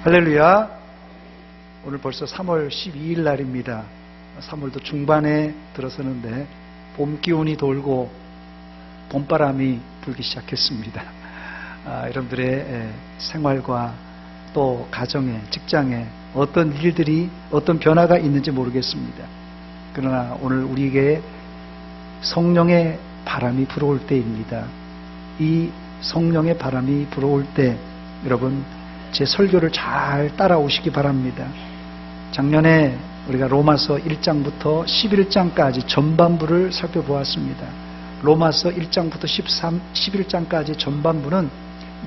할렐루야. 오늘 벌써 3월 12일 날입니다. 3월도 중반에 들어서는데 봄 기운이 돌고 봄바람이 불기 시작했습니다. 여러분들의 생활과 또 가정에, 직장에 어떤 일들이, 어떤 변화가 있는지 모르겠습니다. 그러나 오늘 우리에게 성령의 바람이 불어올 때입니다. 이 성령의 바람이 불어올 때 여러분 제 설교를 잘 따라오시기 바랍니다. 작년에 우리가 로마서 1장부터 11장까지 전반부를 살펴보았습니다. 로마서 1장부터 11장까지 전반부는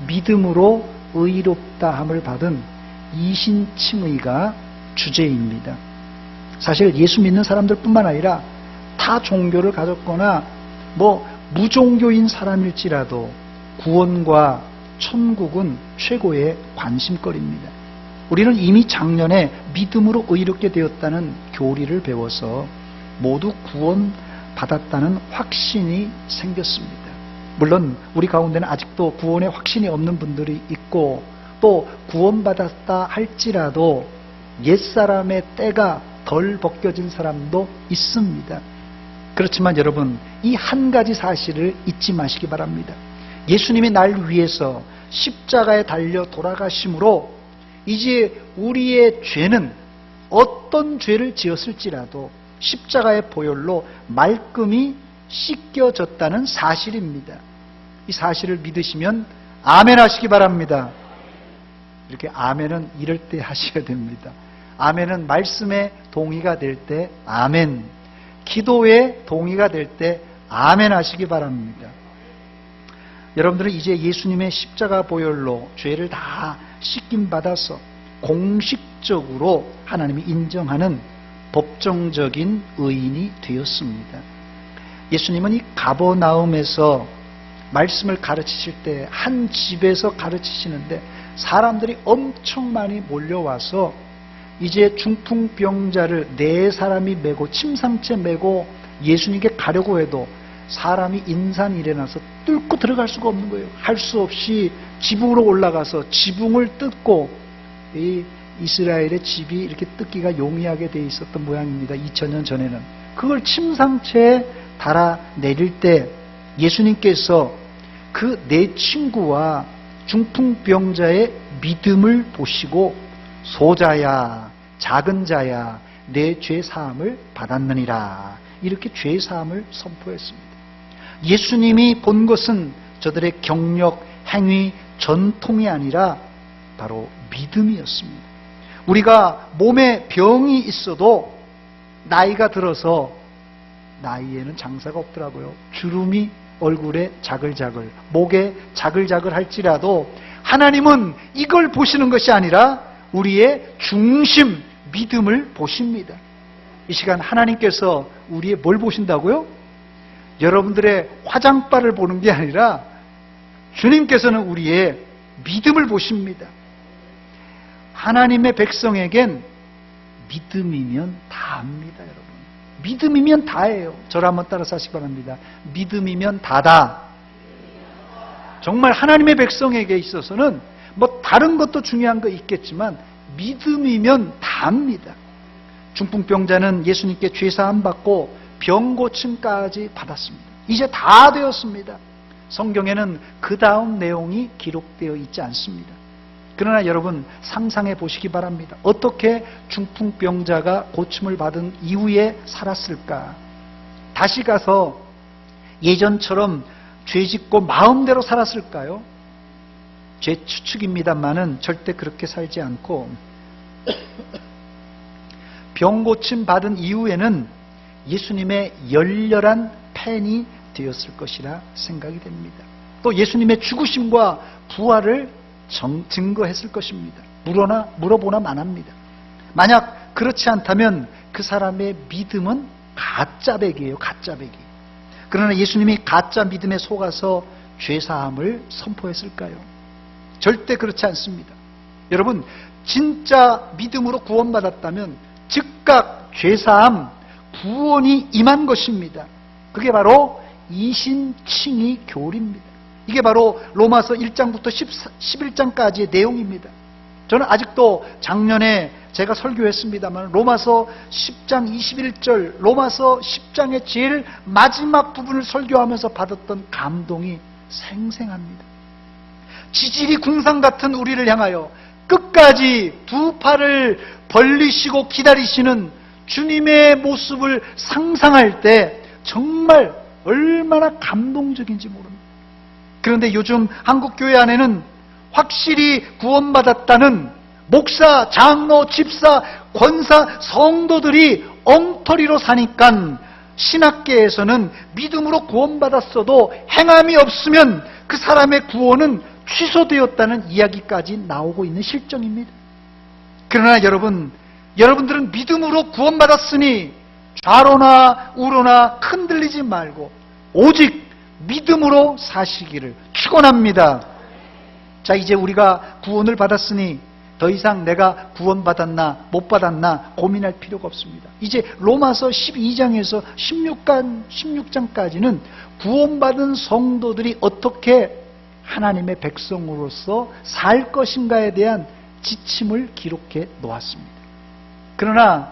믿음으로 의롭다함을 받은 이신칭의가 주제입니다. 사실 예수 믿는 사람들 뿐만 아니라 타 종교를 가졌거나 무종교인 사람일지라도 구원과 천국은 최고의 관심거리입니다. 우리는 이미 작년에 믿음으로 의롭게 되었다는 교리를 배워서 모두 구원받았다는 확신이 생겼습니다. 물론 우리 가운데는 아직도 구원의 확신이 없는 분들이 있고 또 구원받았다 할지라도 옛사람의 때가 덜 벗겨진 사람도 있습니다. 그렇지만 여러분, 이 한 가지 사실을 잊지 마시기 바랍니다. 예수님이 날 위해서 십자가에 달려 돌아가심으로 이제 우리의 죄는 어떤 죄를 지었을지라도 십자가의 보혈로 말끔히 씻겨졌다는 사실입니다. 이 사실을 믿으시면 아멘 하시기 바랍니다. 이렇게 아멘은 이럴 때 하셔야 됩니다. 아멘은 말씀에 동의가 될 때 아멘, 기도에 동의가 될 때 아멘 하시기 바랍니다. 여러분들은 이제 예수님의 십자가 보혈로 죄를 다 씻김 받아서 공식적으로 하나님이 인정하는 법정적인 의인이 되었습니다. 예수님은 이 가버나움에서 말씀을 가르치실 때 한 집에서 가르치시는데 사람들이 엄청 많이 몰려와서 이제 중풍병자를 4사람이 메고 침상채 메고 예수님께 가려고 해도 사람이 인산이 일어나서 뚫고 들어갈 수가 없는 거예요. 할 수 없이 지붕으로 올라가서 지붕을 뜯고, 이 이스라엘의 집이 이렇게 뜯기가 용이하게 돼 있었던 모양입니다. 2000년 전에는. 그걸 침상채에 달아내릴 때 예수님께서 그 4친구와 중풍병자의 믿음을 보시고 소자야, 작은 자야, 내 죄사함을 받았느니라, 이렇게 죄사함을 선포했습니다. 예수님이 본 것은 저들의 경력, 행위, 전통이 아니라 바로 믿음이었습니다. 우리가 몸에 병이 있어도 나이가 들어서 나이에는 장사가 없더라고요. 주름이 얼굴에 자글자글, 목에 자글자글 할지라도 하나님은 이걸 보시는 것이 아니라 우리의 중심, 믿음을 보십니다. 이 시간 하나님께서 우리의 뭘 보신다고요? 여러분들의 화장발을 보는 게 아니라 주님께서는 우리의 믿음을 보십니다. 하나님의 백성에겐 믿음이면 다합니다, 여러분. 믿음이면 다예요. 저를 한번 따라서 하시기 바랍니다. 믿음이면 다다. 정말 하나님의 백성에게 있어서는 다른 것도 중요한 거 있겠지만 믿음이면 다합니다. 중풍병자는 예수님께 죄사함 받고 병고침까지 받았습니다. 이제 다 되었습니다. 성경에는 그 다음 내용이 기록되어 있지 않습니다. 그러나 여러분 상상해 보시기 바랍니다. 어떻게 중풍병자가 고침을 받은 이후에 살았을까? 다시 가서 예전처럼 죄짓고 마음대로 살았을까요? 제 추측입니다만은 절대 그렇게 살지 않고 병고침 받은 이후에는 예수님의 열렬한 팬이 되었을 것이라 생각이 됩니다. 또 예수님의 죽으심과 부활을 증거했을 것입니다. 물어보나 만합니다. 만약 그렇지 않다면 그 사람의 믿음은 가짜배기예요. 가짜배기. 그러나 예수님이 가짜 믿음에 속아서 죄사함을 선포했을까요? 절대 그렇지 않습니다. 여러분, 진짜 믿음으로 구원받았다면 즉각 죄사함, 구원이 임한 것입니다. 그게 바로 이신칭의 교리입니다. 이게 바로 로마서 1장부터 11장까지의 내용입니다. 저는 아직도 작년에 제가 설교했습니다만 로마서 10장 21절, 로마서 10장의 제일 마지막 부분을 설교하면서 받았던 감동이 생생합니다. 지질이 궁상 같은 우리를 향하여 끝까지 두 팔을 벌리시고 기다리시는 주님의 모습을 상상할 때 정말 얼마나 감동적인지 모릅니다. 그런데 요즘 한국교회 안에는 확실히 구원받았다는 목사, 장로, 집사, 권사, 성도들이 엉터리로 사니까 신학계에서는 믿음으로 구원받았어도 행함이 없으면 그 사람의 구원은 취소되었다는 이야기까지 나오고 있는 실정입니다. 그러나 여러분들은 믿음으로 구원받았으니 좌로나 우로나 흔들리지 말고 오직 믿음으로 사시기를 축원합니다. 자, 이제 우리가 구원을 받았으니 더 이상 내가 구원받았나 못 받았나 고민할 필요가 없습니다. 이제 로마서 12장에서 16장까지는 구원받은 성도들이 어떻게 하나님의 백성으로서 살 것인가에 대한 지침을 기록해 놓았습니다. 그러나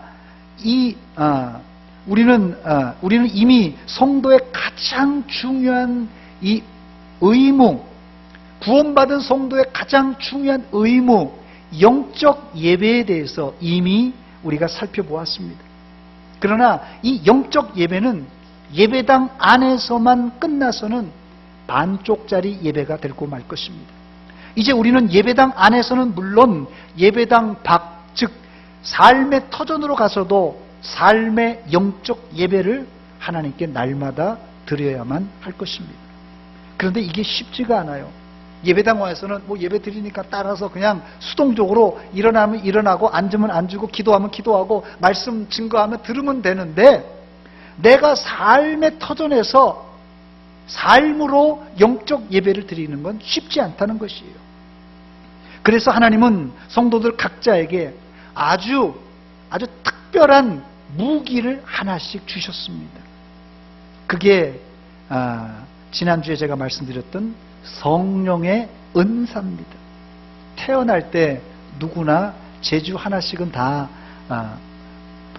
우리는 이미 성도의 가장 중요한 이 의무, 구원받은 성도의 가장 중요한 의무, 영적 예배에 대해서 이미 우리가 살펴보았습니다. 그러나 이 영적 예배는 예배당 안에서만 끝나서는 반쪽짜리 예배가 되고 말 것입니다. 이제 우리는 예배당 안에서는 물론 예배당 밖, 즉 삶의 터전으로 가서도 삶의 영적 예배를 하나님께 날마다 드려야만 할 것입니다. 그런데 이게 쉽지가 않아요. 예배당 와서는 뭐 예배 드리니까 따라서 그냥 수동적으로 일어나면 일어나고 앉으면 앉고 기도하면 기도하고 말씀 증거하면 들으면 되는데 내가 삶의 터전에서 삶으로 영적 예배를 드리는 건 쉽지 않다는 것이에요. 그래서 하나님은 성도들 각자에게 아주 특별한 무기를 하나씩 주셨습니다. 그게 지난주에 제가 말씀드렸던 성령의 은사입니다. 태어날 때 누구나 제주 하나씩은 다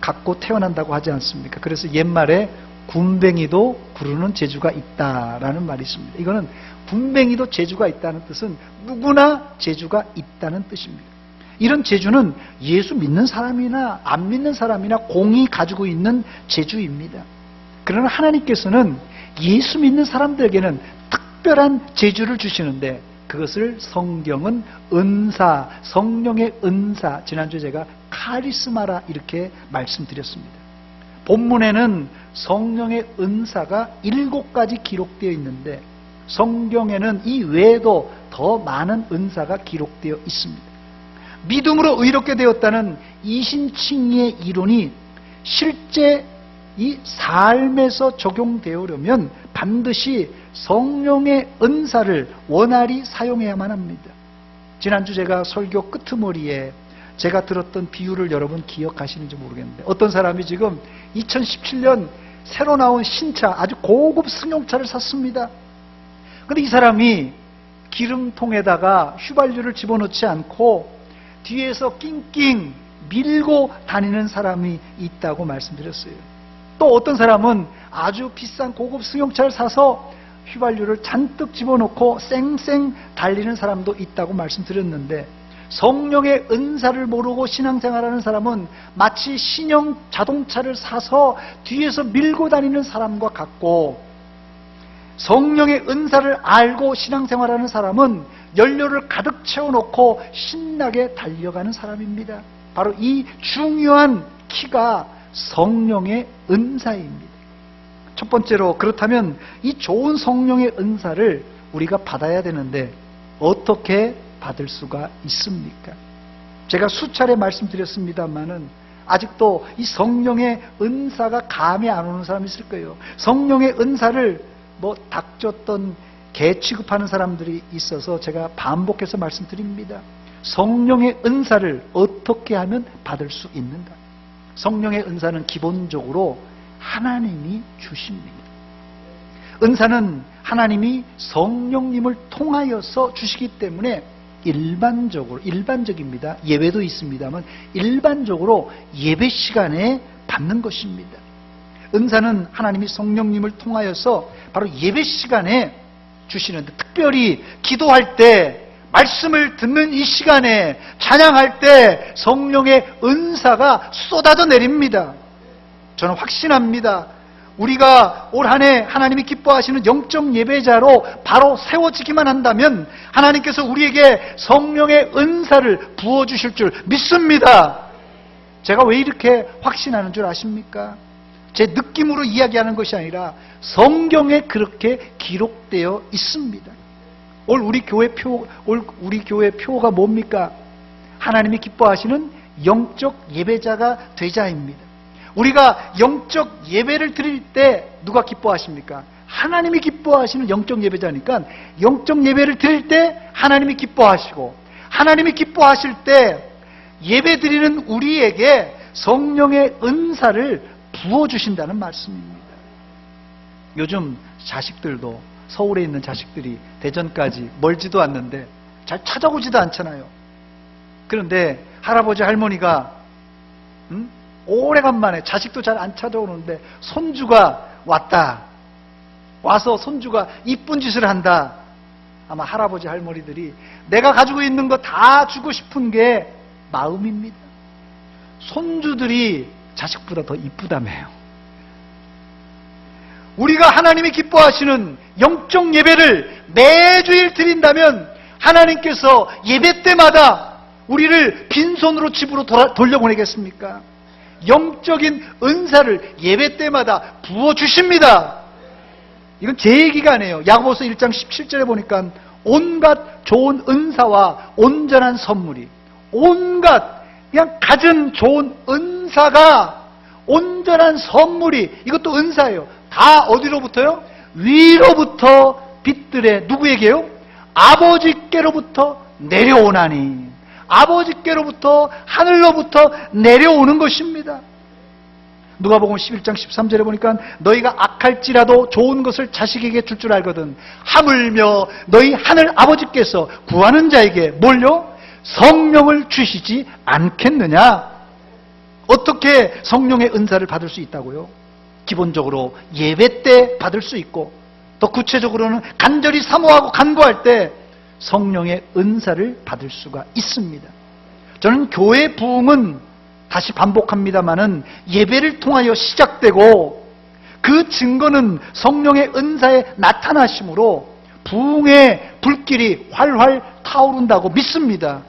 갖고 태어난다고 하지 않습니까? 그래서 옛말에 군뱅이도 구르는 재주가 있다라는 말이 있습니다. 이거는 군뱅이도 재주가 있다는 뜻은 누구나 재주가 있다는 뜻입니다. 이런 재주는 예수 믿는 사람이나 안 믿는 사람이나 공이 가지고 있는 재주입니다. 그러나 하나님께서는 예수 믿는 사람들에게는 특별한 재주를 주시는데 그것을 성경은 은사, 성령의 은사, 지난주에 제가 카리스마라 이렇게 말씀드렸습니다. 본문에는 성령의 은사가 7가지 기록되어 있는데 성경에는 이 외에도 더 많은 은사가 기록되어 있습니다. 믿음으로 의롭게 되었다는 이신칭의의 이론이 실제 이 삶에서 적용되려면 반드시 성령의 은사를 원활히 사용해야만 합니다. 지난주 제가 설교 끄트머리에 제가 들었던 비유를 여러분 기억하시는지 모르겠는데 어떤 사람이 지금 2017년 새로 나온 신차 아주 고급 승용차를 샀습니다. 그런데 이 사람이 기름통에다가 휘발유를 집어넣지 않고 뒤에서 낑낑 밀고 다니는 사람이 있다고 말씀드렸어요. 또 어떤 사람은 아주 비싼 고급 승용차를 사서 휘발유를 잔뜩 집어넣고 쌩쌩 달리는 사람도 있다고 말씀드렸는데 성령의 은사를 모르고 신앙생활하는 사람은 마치 신형 자동차를 사서 뒤에서 밀고 다니는 사람과 같고 성령의 은사를 알고 신앙생활하는 사람은 연료를 가득 채워놓고 신나게 달려가는 사람입니다. 바로 이 중요한 키가 성령의 은사입니다. 첫 번째로 그렇다면 이 좋은 성령의 은사를 우리가 받아야 되는데 어떻게 받을 수가 있습니까? 제가 수차례 말씀드렸습니다만은 아직도 이 성령의 은사가 감이 안 오는 사람이 있을 거예요. 성령의 은사를 닥쳤던 개 취급하는 사람들이 있어서 제가 반복해서 말씀드립니다. 성령의 은사를 어떻게 하면 받을 수 있는가? 성령의 은사는 기본적으로 하나님이 주십니다. 은사는 하나님이 성령님을 통하여서 주시기 때문에 일반적입니다. 예외도 있습니다만 일반적으로 예배 시간에 받는 것입니다. 은사는 하나님이 성령님을 통하여서 바로 예배 시간에 주시는데, 특별히 기도할 때, 말씀을 듣는 이 시간에, 찬양할 때 성령의 은사가 쏟아져 내립니다. 저는 확신합니다. 우리가 올 한 해 하나님이 기뻐하시는 영적 예배자로 바로 세워지기만 한다면 하나님께서 우리에게 성령의 은사를 부어주실 줄 믿습니다. 제가 왜 이렇게 확신하는 줄 아십니까? 제 느낌으로 이야기하는 것이 아니라 성경에 그렇게 기록되어 있습니다. 올 우리 교회 표가 뭡니까? 하나님이 기뻐하시는 영적 예배자가 되자입니다. 우리가 영적 예배를 드릴 때 누가 기뻐하십니까? 하나님이 기뻐하시는 영적 예배자니까 영적 예배를 드릴 때 하나님이 기뻐하시고, 하나님이 기뻐하실 때 예배 드리는 우리에게 성령의 은사를 부어주신다는 말씀입니다. 요즘 자식들도, 서울에 있는 자식들이 대전까지 멀지도 않는데 잘 찾아오지도 않잖아요. 그런데 할아버지 할머니가 오래간만에, 자식도 잘 안 찾아오는데 손주가 왔다, 와서 손주가 이쁜 짓을 한다. 아마 할아버지 할머니들이 내가 가지고 있는 거 다 주고 싶은 게 마음입니다. 손주들이 자식보다 더 이쁘다며요. 우리가 하나님이 기뻐하시는 영적 예배를 매주일 드린다면 하나님께서 예배 때마다 우리를 빈손으로 집으로 돌려보내겠습니까? 영적인 은사를 예배 때마다 부어주십니다. 이건 제 얘기가 아니에요. 야고보서 1장 17절에 보니까 온갖 좋은 은사와 온전한 선물이, 온갖 그냥 갖은 좋은 은사가, 온전한 선물이, 이것도 은사예요. 다 어디로부터요? 위로부터 빛들에, 누구에게요? 아버지께로부터 내려오나니. 아버지께로부터, 하늘로부터 내려오는 것입니다. 누가복음 11장 13절에 보니까 너희가 악할지라도 좋은 것을 자식에게 줄 줄 알거든 하물며 너희 하늘 아버지께서 구하는 자에게 뭘요? 성령을 주시지 않겠느냐? 어떻게 성령의 은사를 받을 수 있다고요? 기본적으로 예배 때 받을 수 있고, 더 구체적으로는 간절히 사모하고 간구할 때 성령의 은사를 받을 수가 있습니다. 저는 교회 부흥은, 다시 반복합니다마는, 예배를 통하여 시작되고 그 증거는 성령의 은사의 나타나심으로 부흥의 불길이 활활 타오른다고 믿습니다.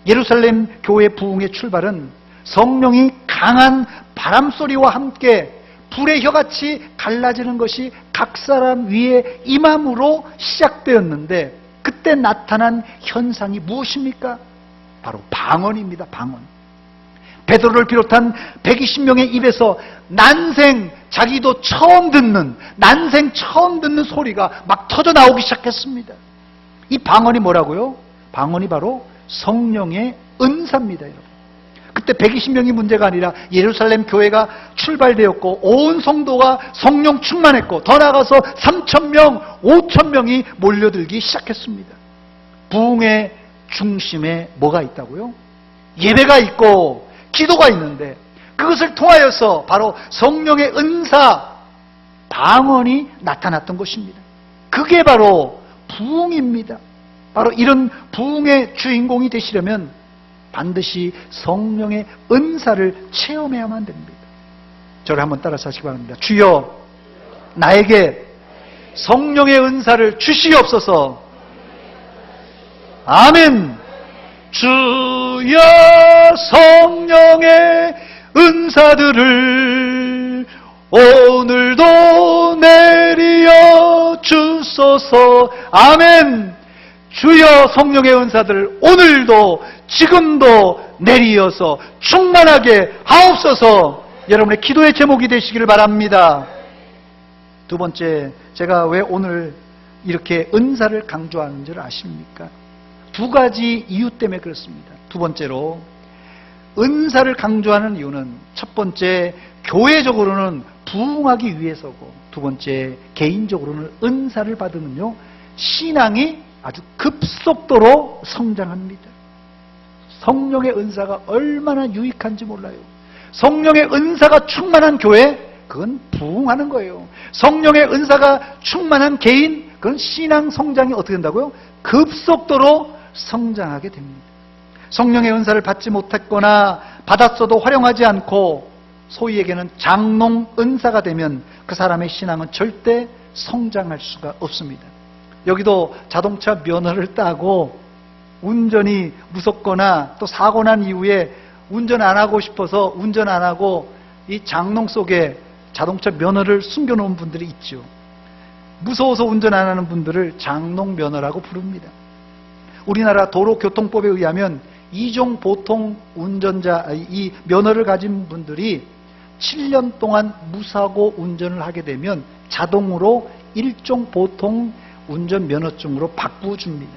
예루살렘 교회 부흥의 출발은 성령이 강한 바람소리와 함께 불의 혀같이 갈라지는 것이 각 사람 위에 임함으로 시작되었는데, 그때 나타난 현상이 무엇입니까? 바로 방언입니다. 방언. 베드로를 비롯한 120명의 입에서 자기도 처음 듣는 소리가 막 터져 나오기 시작했습니다. 이 방언이 뭐라고요? 방언이 바로 성령의 은사입니다, 여러분. 그때 120명이 문제가 아니라 예루살렘 교회가 출발되었고 온 성도가 성령 충만했고, 더 나아가서 3,000명, 5,000명이 몰려들기 시작했습니다. 부흥의 중심에 뭐가 있다고요? 예배가 있고 기도가 있는데, 그것을 통하여서 바로 성령의 은사, 방언이 나타났던 것입니다. 그게 바로 부흥입니다. 바로 이런 부흥의 주인공이 되시려면 반드시 성령의 은사를 체험해야만 됩니다. 저를 한번 따라서 하시기 바랍니다. 주여, 나에게 성령의 은사를 주시옵소서. 아멘. 주여, 성령의 은사들을 오늘도 내리어 주소서. 아멘. 주여, 성령의 은사들을 오늘도, 지금도 내리어서 충만하게 하옵소서. 여러분의 기도의 제목이 되시기를 바랍니다. 두 번째, 제가 왜 오늘 이렇게 은사를 강조하는 줄 아십니까? 두 가지 이유 때문에 그렇습니다. 두 번째로, 은사를 강조하는 이유는, 첫 번째, 교회적으로는 부흥하기 위해서고, 두 번째, 개인적으로는 은사를 받으면요, 신앙이 아주 급속도로 성장합니다. 성령의 은사가 얼마나 유익한지 몰라요. 성령의 은사가 충만한 교회, 그건 부흥하는 거예요. 성령의 은사가 충만한 개인, 그건 신앙 성장이 어떻게 된다고요? 급속도로 성장하게 됩니다. 성령의 은사를 받지 못했거나 받았어도 활용하지 않고 소위 얘기하는 장농 은사가 되면 그 사람의 신앙은 절대 성장할 수가 없습니다. 여기도 자동차 면허를 따고 운전이 무섭거나 또 사고 난 이후에 운전 안 하고 싶어서 운전 안 하고 이 장롱 속에 자동차 면허를 숨겨놓은 분들이 있죠. 무서워서 운전 안 하는 분들을 장롱 면허라고 부릅니다. 우리나라 도로교통법에 의하면 2종 보통 운전자, 이 면허를 가진 분들이 7년 동안 무사고 운전을 하게 되면 자동으로 1종 보통 운전 면허증으로 바꾸어줍니다.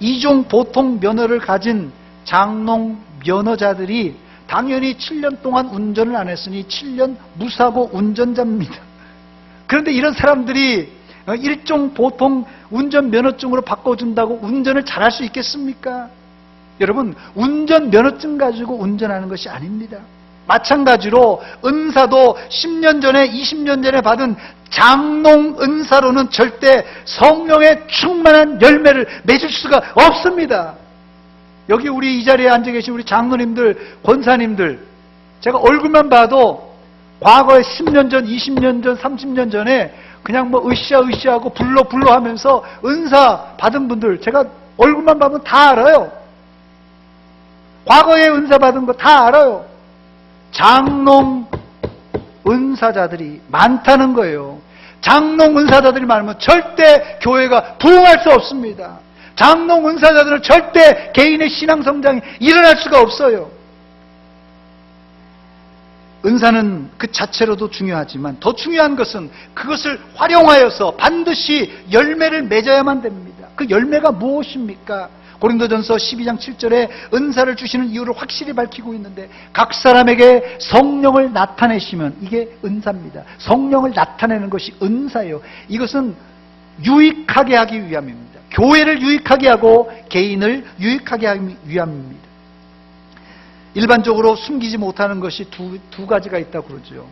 2종 보통 면허를 가진 장롱 면허자들이 당연히 7년 동안 운전을 안 했으니 7년 무사고 운전자입니다. 그런데 이런 사람들이 1종 보통 운전 면허증으로 바꿔준다고 운전을 잘할 수 있겠습니까? 여러분, 운전 면허증 가지고 운전하는 것이 아닙니다. 마찬가지로 은사도 10년 전에 20년 전에 받은 장농 은사로는 절대 성령의 충만한 열매를 맺을 수가 없습니다. 여기 우리 이 자리에 앉아 계신 우리 장로님들, 권사님들, 제가 얼굴만 봐도 과거에 10년 전, 20년 전, 30년 전에 그냥 뭐 으쌰으쌰하고 불러 하면서 은사 받은 분들, 제가 얼굴만 봐도 다 알아요. 과거에 은사 받은 거 다 알아요. 장농 은사자들이 많다는 거예요. 장농 은사자들이 많으면 절대 교회가 부흥할 수 없습니다. 장농 은사자들은 절대 개인의 신앙 성장이 일어날 수가 없어요. 은사는 그 자체로도 중요하지만 더 중요한 것은 그것을 활용하여서 반드시 열매를 맺어야만 됩니다. 그 열매가 무엇입니까? 고린도전서 12장 7절에 은사를 주시는 이유를 확실히 밝히고 있는데, 각 사람에게 성령을 나타내시면 이게 은사입니다. 성령을 나타내는 것이 은사예요. 이것은 유익하게 하기 위함입니다. 교회를 유익하게 하고 개인을 유익하게 하기 위함입니다. 일반적으로 숨기지 못하는 것이 두 가지가 있다고 그러죠.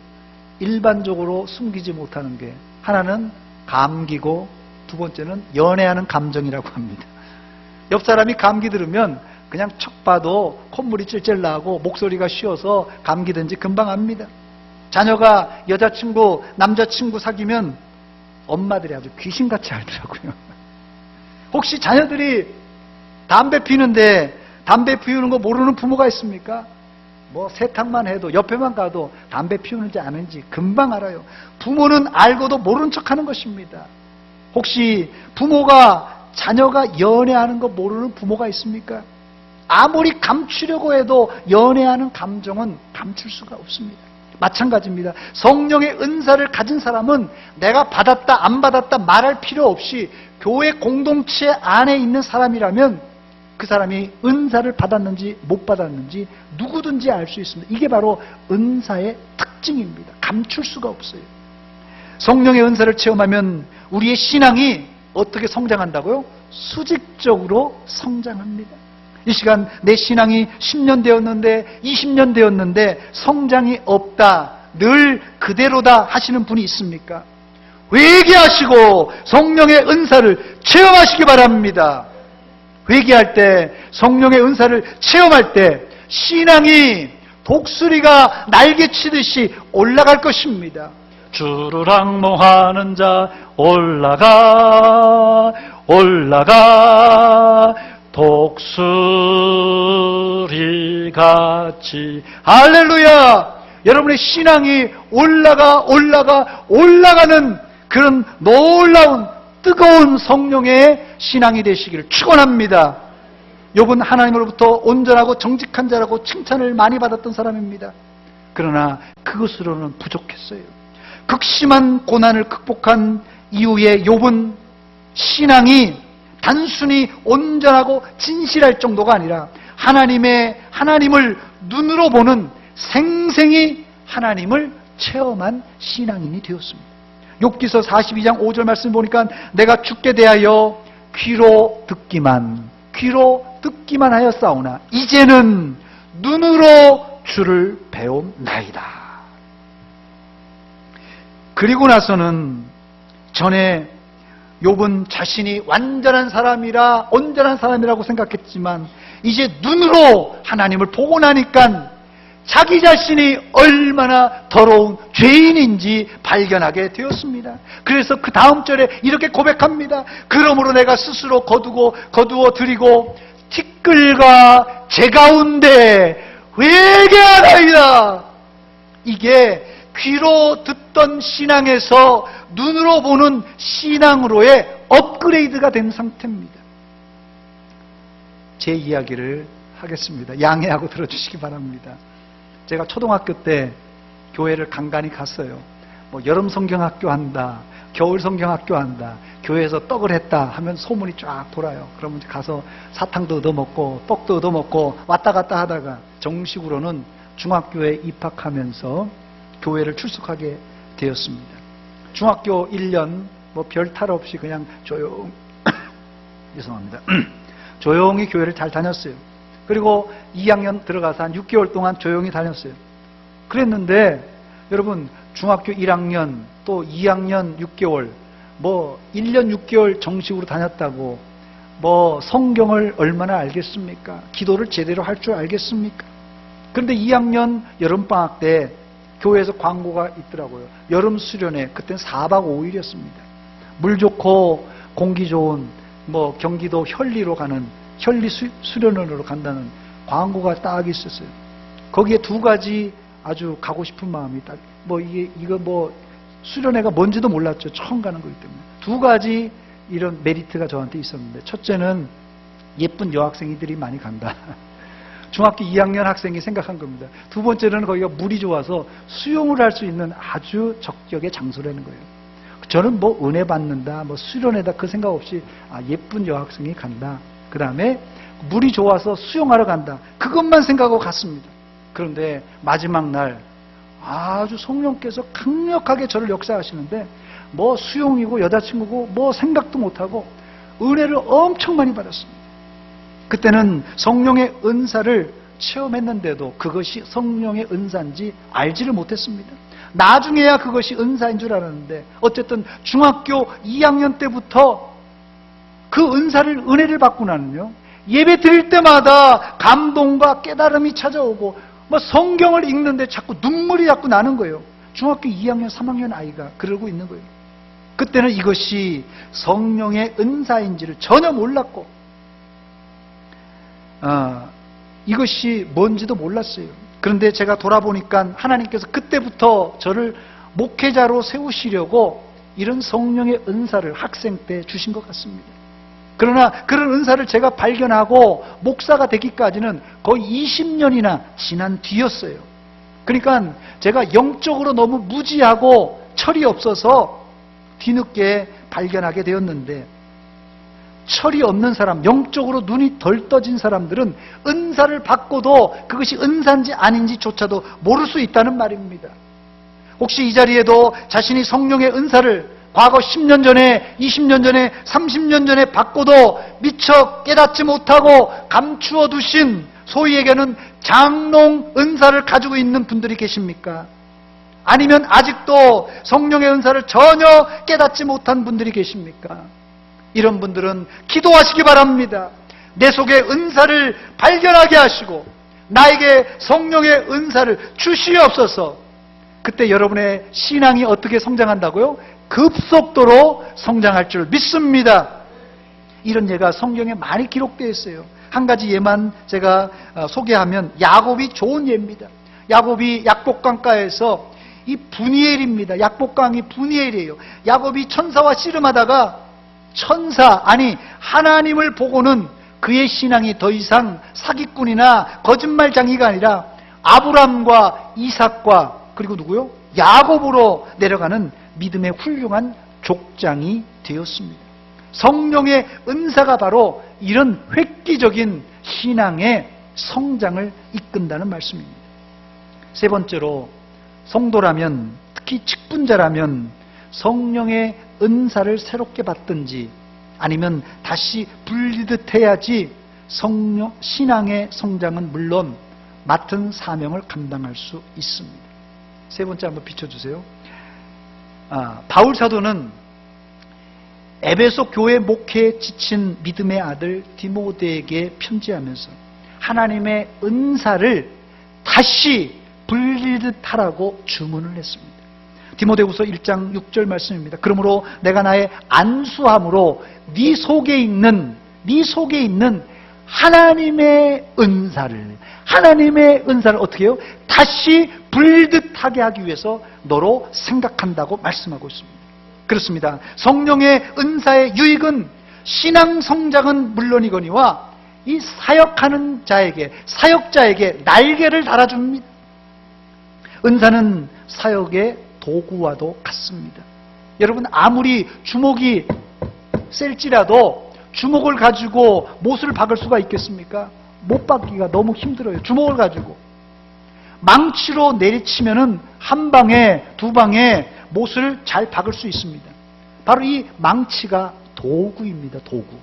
일반적으로 숨기지 못하는 게, 하나는 감기고 두 번째는 연애하는 감정이라고 합니다. 옆 사람이 감기 들으면 그냥 척 봐도 콧물이 찔찔 나고 목소리가 쉬어서 감기든지 금방 압니다. 자녀가 여자친구, 남자친구 사귀면 엄마들이 아주 귀신같이 알더라고요. 혹시 자녀들이 담배 피우는데 담배 피우는 거 모르는 부모가 있습니까? 뭐 세탁만 해도 옆에만 가도 담배 피우는지 아는지 금방 알아요. 부모는 알고도 모르는 척하는 것입니다. 혹시 부모가 자녀가 연애하는 거 모르는 부모가 있습니까? 아무리 감추려고 해도 연애하는 감정은 감출 수가 없습니다. 마찬가지입니다. 성령의 은사를 가진 사람은 내가 받았다 안 받았다 말할 필요 없이 교회 공동체 안에 있는 사람이라면 그 사람이 은사를 받았는지 못 받았는지 누구든지 알 수 있습니다. 이게 바로 은사의 특징입니다. 감출 수가 없어요. 성령의 은사를 체험하면 우리의 신앙이 어떻게 성장한다고요? 수직적으로 성장합니다. 이 시간 내 신앙이 10년 되었는데 20년 되었는데 성장이 없다, 늘 그대로다 하시는 분이 있습니까? 회개하시고 성령의 은사를 체험하시기 바랍니다. 회개할 때, 성령의 은사를 체험할 때 신앙이 독수리가 날개치듯이 올라갈 것입니다. 주를 앙몽하는 자 올라가 독수리같이. 할렐루야! 여러분의 신앙이 올라가는 그런 놀라운 뜨거운 성령의 신앙이 되시기를 축원합니다. 욥은 하나님으로부터 온전하고 정직한 자라고 칭찬을 많이 받았던 사람입니다. 그러나 그것으로는 부족했어요. 극심한 고난을 극복한 이후에 욥은 신앙이 단순히 온전하고 진실할 정도가 아니라 하나님을 눈으로 보는, 생생히 하나님을 체험한 신앙인이 되었습니다. 욥기서 42장 5절 말씀 보니까 내가 죽게 대하여 귀로 듣기만 하였사오나 이제는 눈으로 주를 배움나이다. 그리고 나서는 전에 욥은 자신이 완전한 사람이라 온전한 사람이라고 생각했지만 이제 눈으로 하나님을 보고 나니까 자기 자신이 얼마나 더러운 죄인인지 발견하게 되었습니다. 그래서 그 다음 절에 이렇게 고백합니다. 그러므로 내가 스스로 거두어 드리고 티끌과 제 가운데 회개하나이다. 이게 귀로 듣던 신앙에서 눈으로 보는 신앙으로의 업그레이드가 된 상태입니다. 제 이야기를 하겠습니다. 양해하고 들어주시기 바랍니다. 제가 초등학교 때 교회를 간간히 갔어요. 여름 성경학교 한다, 겨울 성경학교 한다, 교회에서 떡을 했다 하면 소문이 쫙 돌아요. 그러면 가서 사탕도 얻어먹고 떡도 얻어먹고 왔다 갔다 하다가 정식으로는 중학교에 입학하면서 교회를 출석하게 되었습니다. 중학교 1년 별 탈 없이 그냥 죄송합니다. 조용히 교회를 잘 다녔어요. 그리고 2학년 들어가서 한 6개월 동안 조용히 다녔어요. 그랬는데 여러분 중학교 1학년 또 2학년 6개월 1년 6개월 정식으로 다녔다고 성경을 얼마나 알겠습니까? 기도를 제대로 할 줄 알겠습니까? 그런데 2학년 여름방학 때 교회에서 광고가 있더라고요. 여름 수련회, 그때는 4박 5일이었습니다. 물 좋고 공기 좋은 경기도 현리로 가는 현리 수련원으로 간다는 광고가 딱 있었어요. 거기에 두 가지 아주 가고 싶은 마음이 딱 수련회가 뭔지도 몰랐죠. 처음 가는 거기 때문에. 두 가지 이런 메리트가 저한테 있었는데, 첫째는 예쁜 여학생이들이 많이 간다. 중학교 2학년 학생이 생각한 겁니다. 두 번째는 거기가 물이 좋아서 수영을 할 수 있는 아주 적격의 장소라는 거예요. 저는 은혜 받는다, 수련회다 그 생각 없이 예쁜 여학생이 간다. 그 다음에 물이 좋아서 수영하러 간다. 그것만 생각하고 갔습니다. 그런데 마지막 날 아주 성령께서 강력하게 저를 역사하시는데 수용이고 여자친구고 생각도 못하고 은혜를 엄청 많이 받았습니다. 그때는 성령의 은사를 체험했는데도 그것이 성령의 은사인지 알지를 못했습니다. 나중에야 그것이 은사인 줄 알았는데 어쨌든 중학교 2학년 때부터 그 은혜를 받고 나는요, 예배 드릴 때마다 감동과 깨달음이 찾아오고 성경을 읽는데 자꾸 눈물이 자꾸 나는 거예요. 중학교 2학년 3학년 아이가 그러고 있는 거예요. 그때는 이것이 성령의 은사인지를 전혀 몰랐고 이것이 뭔지도 몰랐어요. 그런데 제가 돌아보니까 하나님께서 그때부터 저를 목회자로 세우시려고 이런 성령의 은사를 학생 때 주신 것 같습니다. 그러나 그런 은사를 제가 발견하고 목사가 되기까지는 거의 20년이나 지난 뒤였어요. 그러니까 제가 영적으로 너무 무지하고 철이 없어서 뒤늦게 발견하게 되었는데, 철이 없는 사람, 영적으로 눈이 덜 떠진 사람들은 은사를 받고도 그것이 은사인지 아닌지조차도 모를 수 있다는 말입니다. 혹시 이 자리에도 자신이 성령의 은사를 과거 10년 전에, 20년 전에, 30년 전에 받고도 미처 깨닫지 못하고 감추어 두신 소위 얘기하는 장롱 은사를 가지고 있는 분들이 계십니까? 아니면 아직도 성령의 은사를 전혀 깨닫지 못한 분들이 계십니까? 이런 분들은 기도하시기 바랍니다. 내 속에 은사를 발견하게 하시고 나에게 성령의 은사를 주시옵소서. 그때 여러분의 신앙이 어떻게 성장한다고요? 급속도로 성장할 줄 믿습니다. 이런 예가 성경에 많이 기록되어 있어요. 한 가지 예만 제가 소개하면 야곱이 좋은 예입니다. 야곱이 약복강가에서 이 분이엘입니다. 약복강이 분이엘이에요. 야곱이 천사와 씨름하다가 하나님을 보고는 그의 신앙이 더 이상 사기꾼이나 거짓말쟁이가 아니라 아브람과 이삭과 그리고 누구요? 야곱으로 내려가는 믿음의 훌륭한 족장이 되었습니다. 성령의 은사가 바로 이런 획기적인 신앙의 성장을 이끈다는 말씀입니다. 세 번째로, 성도라면, 특히 직분자라면 성령의 은사를 새롭게 받든지 아니면 다시 분리듯 해야지 신앙의 성장은 물론 맡은 사명을 감당할 수 있습니다. 세 번째 한번 비춰주세요. 바울 사도는 에베소 교회 목회에 지친 믿음의 아들 디모데에게 편지하면서 하나님의 은사를 다시 불리듯 하라고 주문을 했습니다. 디모데후서 1장 6절 말씀입니다. 그러므로 내가 나의 안수함으로 네 속에 있는 하나님의 은사를 어떻게 해요? 다시 불듯하게 하기 위해서 너로 생각한다고 말씀하고 있습니다. 그렇습니다. 성령의 은사의 유익은 신앙 성장은 물론이거니와 이 사역자에게 날개를 달아줍니다. 은사는 사역의 도구와도 같습니다. 여러분, 아무리 주먹이 셀지라도 주먹을 가지고 못을 박을 수가 있겠습니까? 못 박기가 너무 힘들어요. 주먹을 가지고. 망치로 내리치면은 한 방에, 두 방에 못을 잘 박을 수 있습니다. 바로 이 망치가 도구입니다. 도구.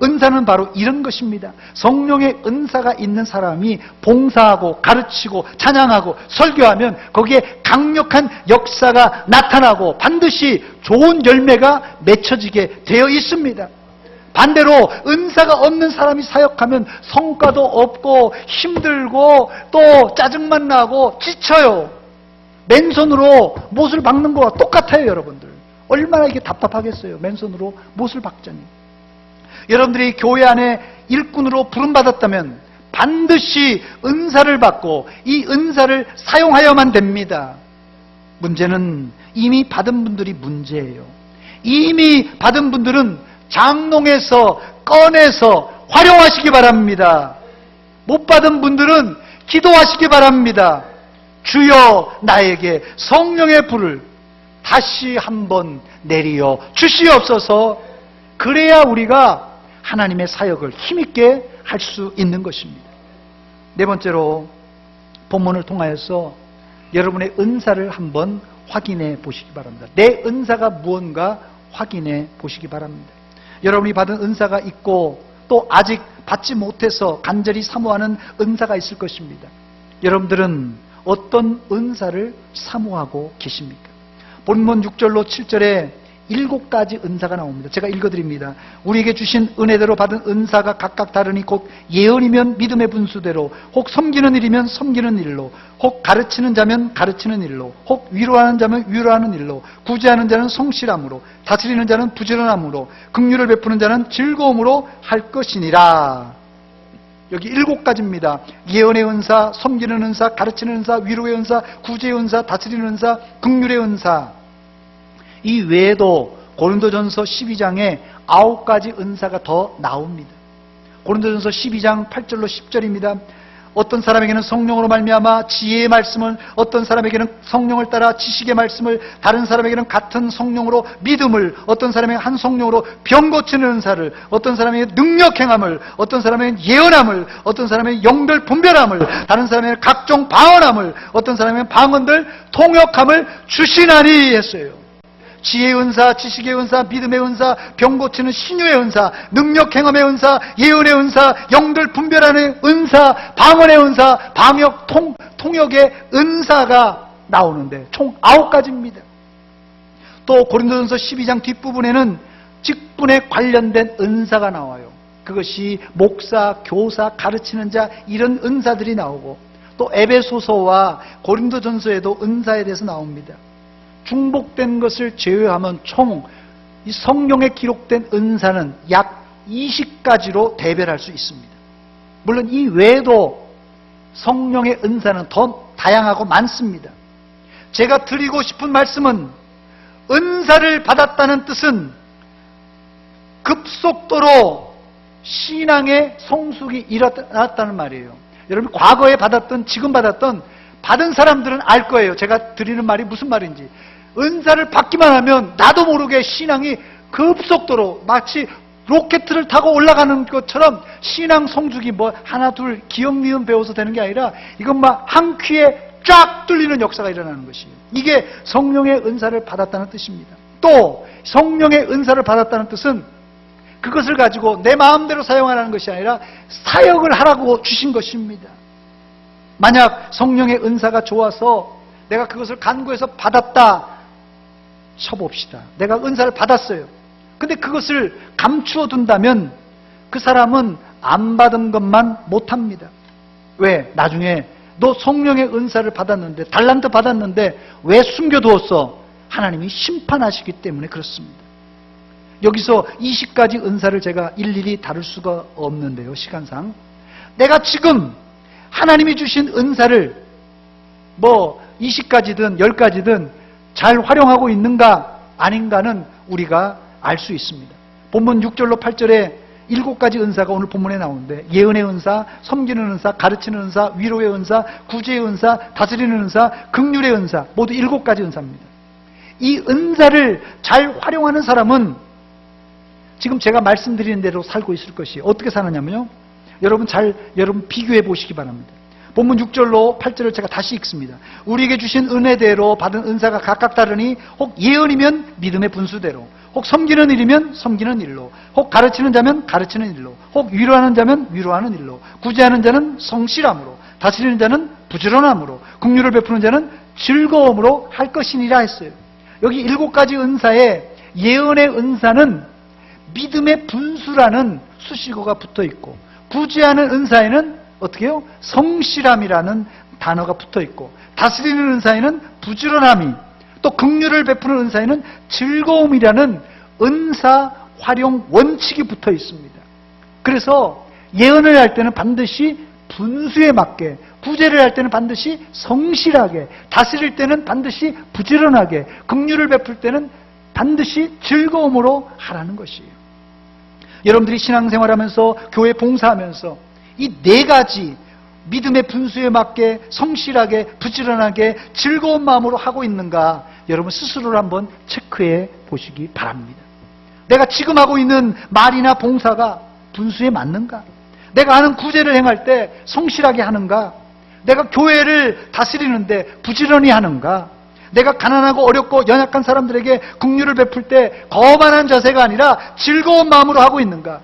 은사는 바로 이런 것입니다. 성령의 은사가 있는 사람이 봉사하고 가르치고 찬양하고 설교하면 거기에 강력한 역사가 나타나고 반드시 좋은 열매가 맺혀지게 되어 있습니다. 반대로 은사가 없는 사람이 사역하면 성과도 없고 힘들고 또 짜증만 나고 지쳐요. 맨손으로 못을 박는 거와 똑같아요, 여러분들. 얼마나 이게 답답하겠어요. 맨손으로 못을 박자니. 여러분들이 교회 안에 일꾼으로 부름받았다면 반드시 은사를 받고 이 은사를 사용하여만 됩니다. 문제는 이미 받은 분들이 문제예요. 이미 받은 분들은 장롱에서 꺼내서 활용하시기 바랍니다. 못 받은 분들은 기도하시기 바랍니다. 주여 나에게 성령의 불을 다시 한번 내리어 주시옵소서. 그래야 우리가 하나님의 사역을 힘있게 할 수 있는 것입니다. 네 번째로 본문을 통하여서 여러분의 은사를 한번 확인해 보시기 바랍니다. 내 은사가 무언가 확인해 보시기 바랍니다. 여러분이 받은 은사가 있고 또 아직 받지 못해서 간절히 사모하는 은사가 있을 것입니다. 여러분들은 어떤 은사를 사모하고 계십니까? 본문 6절로 7절에 7가지 은사가 나옵니다. 제가 읽어드립니다. 우리에게 주신 은혜대로 받은 은사가 각각 다르니 곧 예언이면 믿음의 분수대로, 혹 섬기는 일이면 섬기는 일로, 혹 가르치는 자면 가르치는 일로, 혹 위로하는 자면 위로하는 일로, 구제하는 자는 성실함으로, 다스리는 자는 부지런함으로, 긍휼을 베푸는 자는 즐거움으로 할 것이니라. 여기 7가지입니다. 예언의 은사, 섬기는 은사, 가르치는 은사, 위로의 은사, 구제의 은사, 다스리는 은사, 긍휼의 은사. 이 외에도 고린도전서 12장에 9가지 은사가 더 나옵니다. 고린도전서 12장 8절로 10절입니다. 어떤 사람에게는 성령으로 말미암아 지혜의 말씀을, 어떤 사람에게는 성령을 따라 지식의 말씀을, 다른 사람에게는 같은 성령으로 믿음을, 어떤 사람에게는 한 성령으로 병 고치는 은사를, 어떤 사람에게는 능력 행함을, 어떤 사람에게는 예언함을, 어떤 사람에게는 영별 분별함을, 다른 사람에게는 각종 방언함을, 어떤 사람에게는 방언들 통역함을 주시나니 했어요. 지혜의 은사, 지식의 은사, 믿음의 은사, 병 고치는 신유의 은사, 능력 행함의 은사, 예언의 은사, 영들 분별하는 은사, 방언의 은사, 방역 통역의 은사가 나오는데 총 9가지입니다. 또 고린도전서 12장 뒷부분에는 직분에 관련된 은사가 나와요. 그것이 목사, 교사, 가르치는 자, 이런 은사들이 나오고, 또 에베소서와 고린도전서에도 은사에 대해서 나옵니다. 중복된 것을 제외하면 총 이 성경에 기록된 은사는 약 20가지로 대별할 수 있습니다. 물론 이 외에도 성령의 은사는 더 다양하고 많습니다. 제가 드리고 싶은 말씀은 은사를 받았다는 뜻은 급속도로 신앙의 성숙이 일어났다는 말이에요. 여러분, 과거에 받았던, 지금 받았던, 받은 사람들은 알 거예요. 제가 드리는 말이 무슨 말인지. 은사를 받기만 하면 나도 모르게 신앙이 급속도로 마치 로켓을 타고 올라가는 것처럼 신앙 성숙이 뭐 하나 둘 기억 니은 배워서 되는 게 아니라 이건 막 한 퀴에 쫙 뚫리는 역사가 일어나는 것이에요. 이게 성령의 은사를 받았다는 뜻입니다. 또 성령의 은사를 받았다는 뜻은 그것을 가지고 내 마음대로 사용하라는 것이 아니라 사역을 하라고 주신 것입니다. 만약 성령의 은사가 좋아서 내가 그것을 간구해서 받았다 쳐봅시다. 내가 은사를 받았어요. 근데 그것을 감추어 둔다면 그 사람은 안 받은 것만 못합니다. 왜? 나중에 너 성령의 은사를 받았는데, 달란트 받았는데 왜 숨겨두었어? 하나님이 심판하시기 때문에 그렇습니다. 여기서 20가지 은사를 제가 일일이 다룰 수가 없는데요, 시간상. 내가 지금 하나님이 주신 은사를 20가지든 10가지든 잘 활용하고 있는가 아닌가는 우리가 알 수 있습니다. 본문 6절로 8절에 7가지 은사가 오늘 본문에 나오는데, 예언의 은사, 섬기는 은사, 가르치는 은사, 위로의 은사, 구제의 은사, 다스리는 은사, 긍휼의 은사, 모두 7가지 은사입니다. 이 은사를 잘 활용하는 사람은 지금 제가 말씀드리는 대로 살고 있을 것이, 어떻게 사느냐면요, 여러분 비교해 보시기 바랍니다. 본문 6절로 8절을 제가 다시 읽습니다. 우리에게 주신 은혜대로 받은 은사가 각각 다르니, 혹 예언이면 믿음의 분수대로, 혹 섬기는 일이면 섬기는 일로, 혹 가르치는 자면 가르치는 일로, 혹 위로하는 자면 위로하는 일로, 구제하는 자는 성실함으로, 다스리는 자는 부지런함으로, 긍휼을 베푸는 자는 즐거움으로 할 것이니라 했어요. 여기 7가지 은사에 예언의 은사는 믿음의 분수라는 수식어가 붙어 있고, 구제하는 은사에는 어떻게 해요? 성실함이라는 단어가 붙어 있고, 다스리는 은사에는 부지런함이, 또 긍휼을 베푸는 은사에는 즐거움이라는 은사 활용 원칙이 붙어 있습니다. 그래서 예언을 할 때는 반드시 분수에 맞게, 구제를 할 때는 반드시 성실하게, 다스릴 때는 반드시 부지런하게, 긍휼을 베풀 때는 반드시 즐거움으로 하라는 것이에요. 여러분들이 신앙생활하면서, 교회 봉사하면서 이 4가지 믿음의 분수에 맞게, 성실하게, 부지런하게, 즐거운 마음으로 하고 있는가, 여러분 스스로를 한번 체크해 보시기 바랍니다. 내가 지금 하고 있는 말이나 봉사가 분수에 맞는가? 내가 하는 구제를 행할 때 성실하게 하는가? 내가 교회를 다스리는데 부지런히 하는가? 내가 가난하고 어렵고 연약한 사람들에게 긍휼을 베풀 때 거만한 자세가 아니라 즐거운 마음으로 하고 있는가?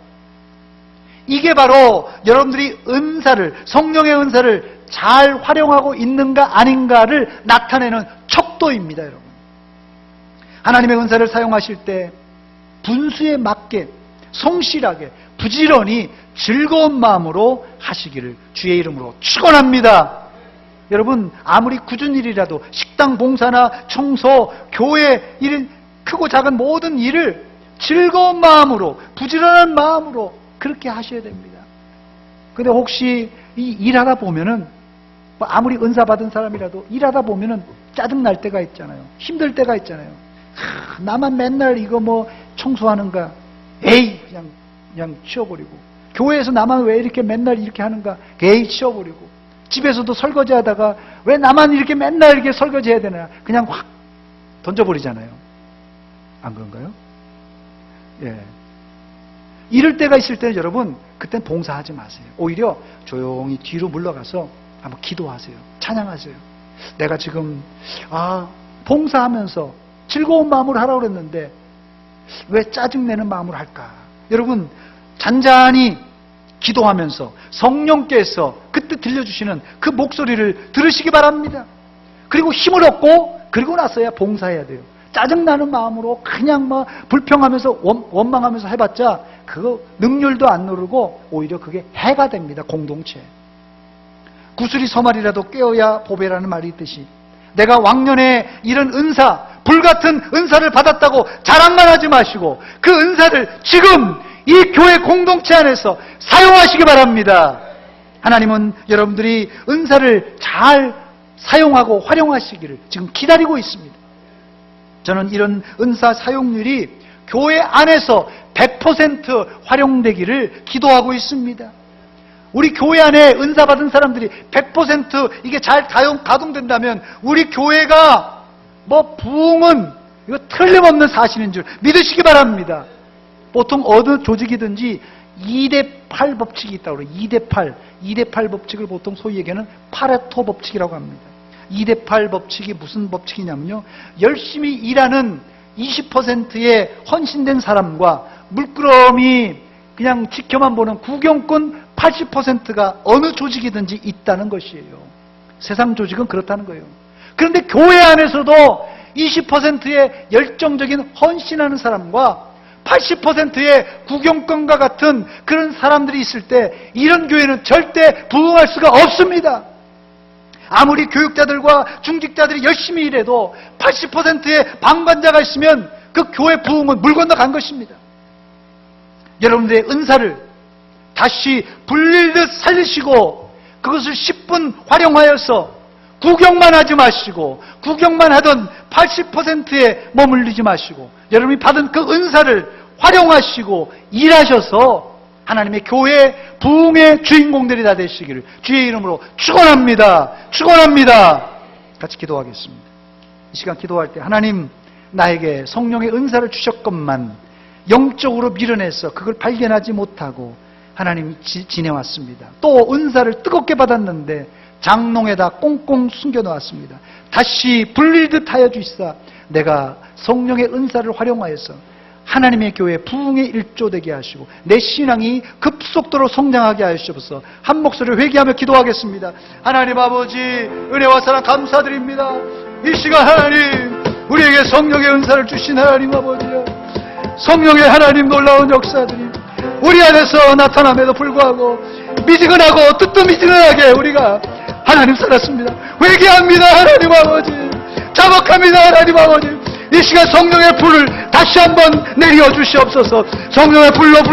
이게 바로 여러분들이 은사를, 성령의 은사를 잘 활용하고 있는가 아닌가를 나타내는 척도입니다, 여러분. 하나님의 은사를 사용하실 때 분수에 맞게, 성실하게, 부지런히, 즐거운 마음으로 하시기를 주의 이름으로 축원합니다. 여러분, 아무리 굳은 일이라도 식당 봉사나 청소, 교회 일, 크고 작은 모든 일을 즐거운 마음으로, 부지런한 마음으로 그렇게 하셔야 됩니다. 근데 혹시 이 일하다 보면은, 아무리 은사 받은 사람이라도 일하다 보면은 짜증 날 때가 있잖아요. 힘들 때가 있잖아요. 나만 맨날 이거 청소하는가? 에이, 그냥 치워버리고. 교회에서 나만 왜 이렇게 맨날 이렇게 하는가? 에이, 치워버리고. 집에서도 설거지 하다가 왜 나만 이렇게 맨날 이렇게 설거지 해야 되나? 그냥 확 던져버리잖아요. 안 그런가요? 예. 이럴 때가 있을 때는 여러분, 그땐 봉사하지 마세요. 오히려 조용히 뒤로 물러가서 한번 기도하세요. 찬양하세요. 내가 지금 봉사하면서 즐거운 마음으로 하라고 그랬는데 왜 짜증내는 마음으로 할까? 여러분, 잔잔히 기도하면서 성령께서 그때 들려주시는 그 목소리를 들으시기 바랍니다. 그리고 힘을 얻고, 그리고 나서야 봉사해야 돼요. 짜증나는 마음으로 그냥 불평하면서 원망하면서 해봤자 그거 능률도 안 누르고 오히려 그게 해가 됩니다. 공동체. 구슬이 서말이라도 깨어야 보배라는 말이 있듯이, 내가 왕년에 이런 은사, 불같은 은사를 받았다고 자랑만 하지 마시고 그 은사를 지금 이 교회 공동체 안에서 사용하시기 바랍니다. 하나님은 여러분들이 은사를 잘 사용하고 활용하시기를 지금 기다리고 있습니다. 저는 이런 은사 사용률이 교회 안에서 100% 활용되기를 기도하고 있습니다. 우리 교회 안에 은사 받은 사람들이 100% 이게 잘 가동된다면 우리 교회가 부흥은 이거 틀림없는 사실인 줄 믿으시기 바랍니다. 보통 어느 조직이든지 2대8 법칙이 있다고 그래요. 2대8. 2대8 법칙을 보통 소위 얘기하는 파레토 법칙이라고 합니다. 2대8 법칙이 무슨 법칙이냐면요, 열심히 일하는 20%의 헌신된 사람과 물끄러미 그냥 지켜만 보는 구경꾼 80%가 어느 조직이든지 있다는 것이에요. 세상 조직은 그렇다는 거예요. 그런데 교회 안에서도 20%의 열정적인 헌신하는 사람과 80%의 구경꾼과 같은 그런 사람들이 있을 때 이런 교회는 절대 부흥할 수가 없습니다. 아무리 교육자들과 중직자들이 열심히 일해도 80%의 방관자가 있으면 그 교회 부흥은 물 건너간 것입니다. 여러분들의 은사를 다시 불릴듯 살리시고 그것을 10분 활용하여서 구경만 하지 마시고 구경만 하던 80%에 머물리지 마시고 여러분이 받은 그 은사를 활용하시고 일하셔서 하나님의 교회 부흥의 주인공들이 다 되시기를 주의 이름으로 축원합니다. 축원합니다. 같이 기도하겠습니다. 이 시간 기도할 때 하나님 나에게 성령의 은사를 주셨건만 영적으로 밀어내서 그걸 발견하지 못하고 하나님 지내왔습니다. 또 은사를 뜨겁게 받았는데 장롱에다 꽁꽁 숨겨놓았습니다. 다시 불릴듯 하여 주시사 내가 성령의 은사를 활용하여서 하나님의 교회 부흥의 일조되게 하시고 내 신앙이 급속도로 성장하게 하시옵소서. 한 목소리를 회개하며 기도하겠습니다. 하나님 아버지 은혜와 사랑 감사드립니다. 이 시간 하나님 우리에게 성령의 은사를 주신 하나님 아버지여, 성령의 하나님 놀라운 역사들이 우리 안에서 나타남에도 불구하고 미지근하고 뜨뜻미지근하게 우리가 하나님 살았습니다. 회개합니다 하나님 아버지. 자복합니다 하나님 아버지. 이 시간 성령의 불을 다시 한번 내려 주시옵소서. 성령의 불로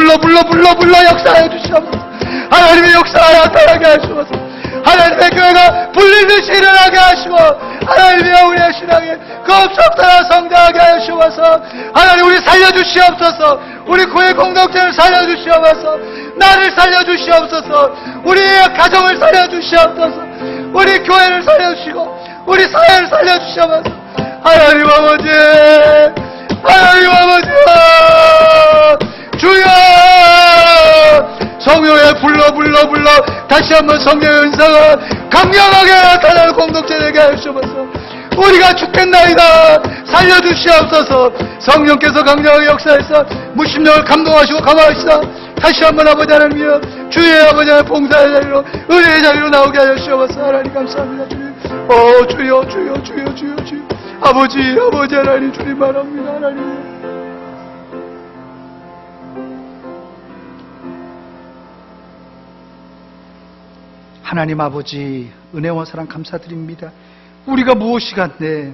역사하여 주시옵소서. 하나님의 역사에 나타나게 하시옵소서. 하나님의 교회가 불리듯이 일어나게 하시고 하나님의 우리의 신앙에 급속도로 성장하게 하시옵소서. 하나님 우리 살려주시옵소서. 우리 교회 공동체를 살려주시옵소서. 나를 살려주시옵소서. 우리의 가정을 살려주시옵소서. 우리 교회를 살려주시고 우리 사회를 살려주시옵소서. 하나님 아버지, 하나님 아버지, 주여 성령의 불러 다시 한번 성령의 은사가 강력하게 나타나는 공동체 되게 하시옵소서. 우리가 죽겠나이다 살려주시옵소서. 성령께서 강력하게 역사해서 무심령을 감동하시고 감화하시다 다시 한번 아버지 하나님이여 주의 아버지 하나님 봉사의 자리로 은혜의 자리로 나오게 하시옵소서. 하나님 감사합니다. 주여 주여 아버지 하나님 주님 말합니다. 하나님 하나님 아버지 은혜와 사랑 감사드립니다. 우리가 무엇이 간데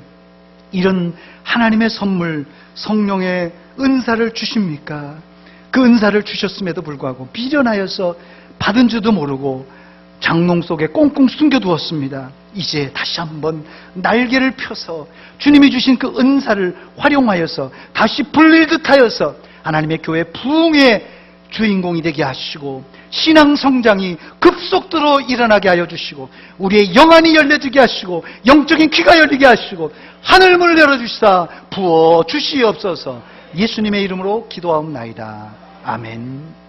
이런 하나님의 선물 성령의 은사를 주십니까? 그 은사를 주셨음에도 불구하고 미련하여서 받은 줄도 모르고 장롱 속에 꽁꽁 숨겨두었습니다. 이제 다시 한번 날개를 펴서 주님이 주신 그 은사를 활용하여서 다시 불릴듯 하여서 하나님의 교회 부흥의 주인공이 되게 하시고 신앙 성장이 급속도로 일어나게 하여 주시고 우리의 영안이 열려지게 하시고 영적인 귀가 열리게 하시고 하늘문을 열어주시사 부어 주시옵소서. 예수님의 이름으로 기도하옵나이다. 아멘.